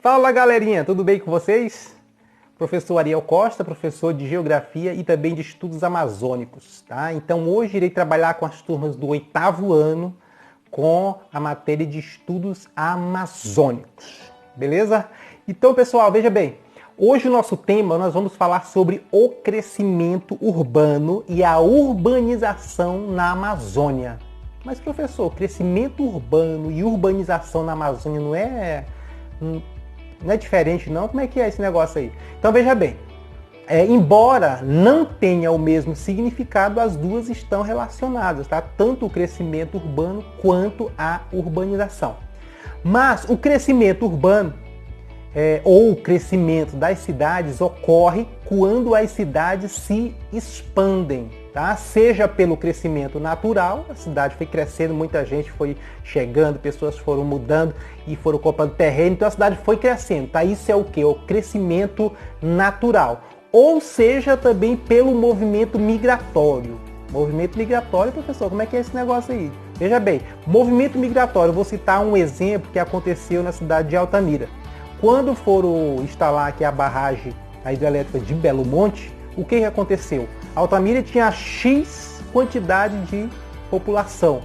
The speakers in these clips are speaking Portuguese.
Fala galerinha, tudo bem com vocês? Professor Ariel Costa, professor de Geografia e também de Estudos Amazônicos, tá? Então hoje irei trabalhar com as turmas do 8º ano com a matéria de Estudos Amazônicos, beleza? Então pessoal, veja bem, hoje o nosso tema nós vamos falar sobre o crescimento urbano e a urbanização na Amazônia. Mas professor, crescimento urbano e urbanização na Amazônia não é diferente não? Como é que é esse negócio aí? Então veja bem, embora não tenha o mesmo significado, as duas estão relacionadas, tá? Tanto o crescimento urbano quanto a urbanização. Mas o crescimento urbano ou o crescimento das cidades ocorre quando as cidades se expandem, tá? Seja pelo crescimento natural, a cidade foi crescendo, muita gente foi chegando, pessoas foram mudando e foram comprando terreno, então a cidade foi crescendo, tá? Isso é o que? O crescimento natural. Ou seja, também pelo movimento migratório. Movimento migratório, professor, como é que é esse negócio aí? Veja bem, movimento migratório, vou citar um exemplo que aconteceu na cidade de Altamira. Quando foram instalar aqui a barragem a hidrelétrica de Belo Monte, o que aconteceu? Altamira tinha X quantidade de população,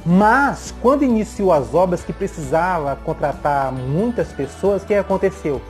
mas quando iniciou as obras que precisava contratar muitas pessoas, o que aconteceu?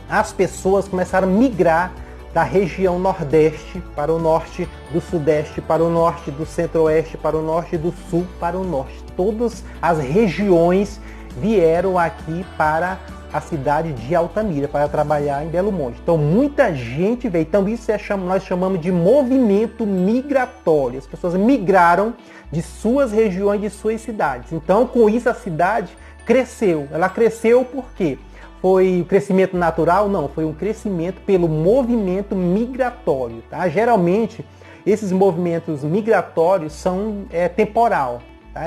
As pessoas começaram a migrar da região nordeste para o norte, do sudeste para o norte, do centro-oeste para o norte, do sul para o norte. Todas as regiões vieram aqui para a cidade de Altamira para trabalhar em Belo Monte. Então muita gente veio. Então isso nós chamamos de movimento migratório. As pessoas migraram de suas regiões, de suas cidades. Então com isso a cidade cresceu. Ela cresceu por quê? Foi crescimento natural? Não, foi um crescimento pelo movimento migratório. Tá? Geralmente esses movimentos migratórios são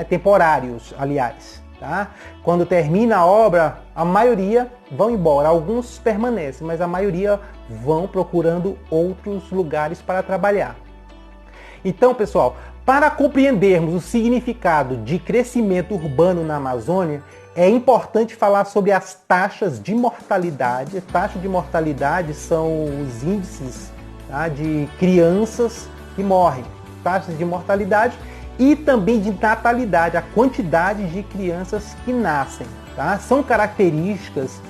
temporários, aliás. Tá? Quando termina a obra, a maioria vão embora. Alguns permanecem, mas a maioria vão procurando outros lugares para trabalhar. Então, pessoal, para compreendermos o significado de crescimento urbano na Amazônia, é importante falar sobre as taxas de mortalidade. A taxa de mortalidade são os índices, tá, de crianças que morrem. Taxas de mortalidade e também de natalidade, a quantidade de crianças que nascem. Tá? São características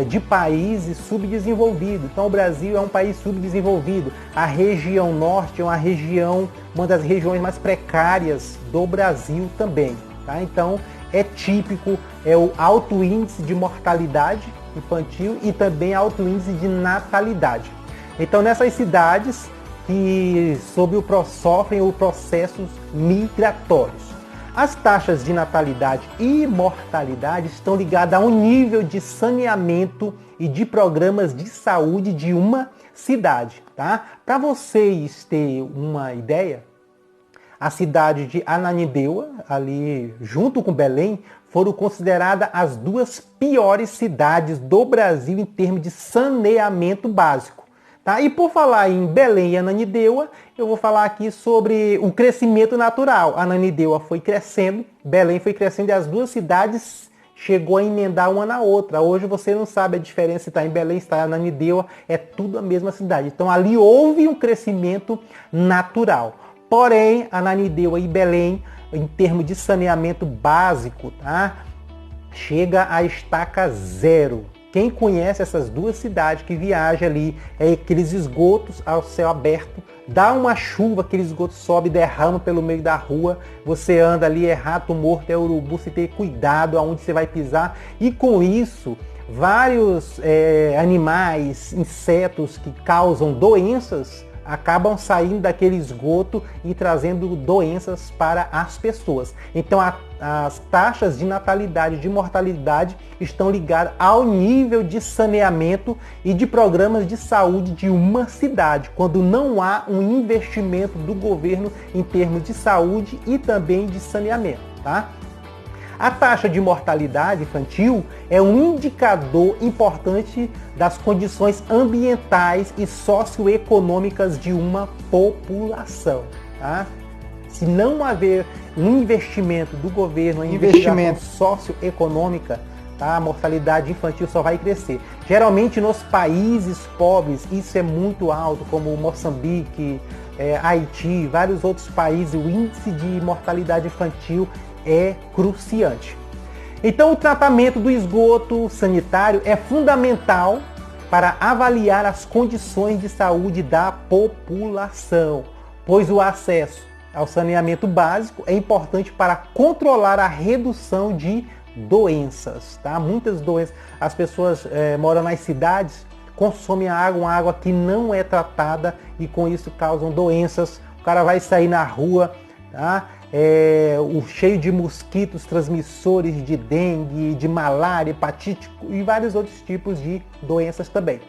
de países subdesenvolvidos. Então o Brasil é um país subdesenvolvido. A região norte é uma das regiões mais precárias do Brasil também. Tá? Então é típico o alto índice de mortalidade infantil e também alto índice de natalidade. Então nessas cidades que sofrem os processos migratórios. As taxas de natalidade e mortalidade estão ligadas a um nível de saneamento e de programas de saúde de uma cidade. Tá? Para vocês terem uma ideia, a cidade de Ananindeua, ali junto com Belém, foram consideradas as duas piores cidades do Brasil em termos de saneamento básico. Tá? E por falar em Belém e Ananindeua, eu vou falar aqui sobre o crescimento natural. Ananindeua foi crescendo, Belém foi crescendo e as duas cidades chegou a emendar uma na outra. Hoje você não sabe a diferença se está em Belém, se está em Ananindeua, é tudo a mesma cidade. Então ali houve um crescimento natural. Porém, Ananindeua e Belém, em termos de saneamento básico, tá? Chega a estaca zero. Quem conhece essas duas cidades que viaja ali, aqueles esgotos ao céu aberto, dá uma chuva, aquele esgoto sobe e derrama pelo meio da rua, você anda ali, é rato morto, é urubu, você tem cuidado aonde você vai pisar, e com isso, vários animais, insetos que causam doenças, acabam saindo daquele esgoto e trazendo doenças para as pessoas. Então as taxas de natalidade e de mortalidade estão ligadas ao nível de saneamento e de programas de saúde de uma cidade, quando não há um investimento do governo em termos de saúde e também de saneamento. Tá? A taxa de mortalidade infantil é um indicador importante das condições ambientais e socioeconômicas de uma população. Tá? Se não haver um investimento do governo, um investimento socioeconômica, tá? A mortalidade infantil só vai crescer. Geralmente nos países pobres isso é muito alto, como Moçambique, Haiti, vários outros países, o índice de mortalidade infantil é cruciante. Então o tratamento do esgoto sanitário é fundamental para avaliar as condições de saúde da população, pois o acesso ao saneamento básico é importante para controlar a redução de doenças, tá? Muitas doenças, as pessoas moram nas cidades, consomem uma água que não é tratada e com isso causam doenças. O cara vai sair na rua, tá? O cheio de mosquitos transmissores de dengue, de malária, hepatite e vários outros tipos de doenças também.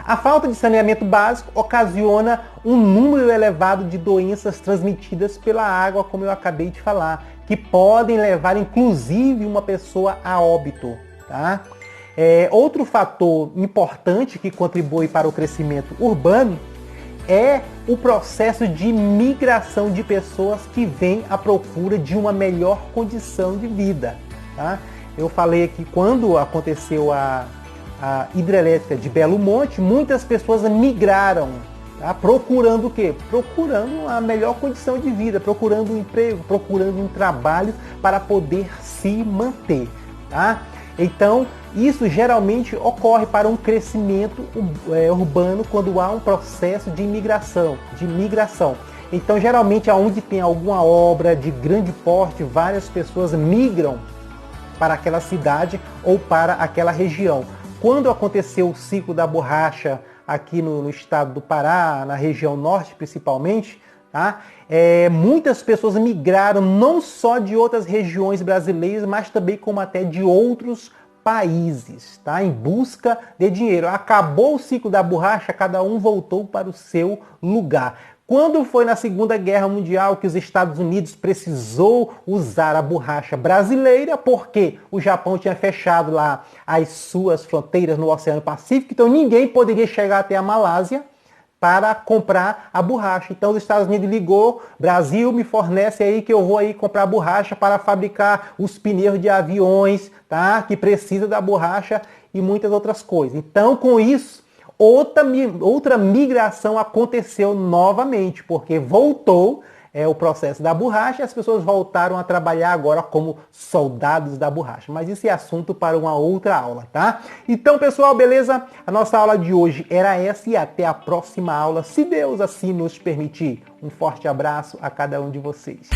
A falta de saneamento básico ocasiona um número elevado de doenças transmitidas pela água, como eu acabei de falar, que podem levar inclusive uma pessoa a óbito, tá? Outro fator importante que contribui para o crescimento urbano é o processo de migração de pessoas que vêm à procura de uma melhor condição de vida, tá? Eu falei aqui, quando aconteceu a hidrelétrica de Belo Monte, muitas pessoas migraram, tá? Procurando o quê? Procurando a melhor condição de vida, procurando um emprego, procurando um trabalho para poder se manter, tá? Então, isso geralmente ocorre para um crescimento urbano quando há um processo de migração. Então, geralmente, aonde tem alguma obra de grande porte, várias pessoas migram para aquela cidade ou para aquela região. Quando aconteceu o ciclo da borracha aqui no estado do Pará, na região norte principalmente, tá? Muitas pessoas migraram não só de outras regiões brasileiras, mas também como até de outros países, tá? Em busca de dinheiro. Acabou o ciclo da borracha, cada um voltou para o seu lugar. Quando foi na Segunda Guerra Mundial que os Estados Unidos precisou usar a borracha brasileira, porque o Japão tinha fechado lá as suas fronteiras no Oceano Pacífico, então ninguém poderia chegar até a Malásia para comprar a borracha. Então os Estados Unidos ligou, Brasil, me fornece aí que eu vou aí comprar borracha para fabricar os pneus de aviões, tá? Que precisa da borracha e muitas outras coisas. Então com isso, outra migração aconteceu novamente, porque voltou o processo da borracha e as pessoas voltaram a trabalhar agora como soldados da borracha. Mas isso é assunto para uma outra aula, tá? Então, pessoal, beleza? A nossa aula de hoje era essa e até a próxima aula, se Deus assim nos permitir. Um forte abraço a cada um de vocês.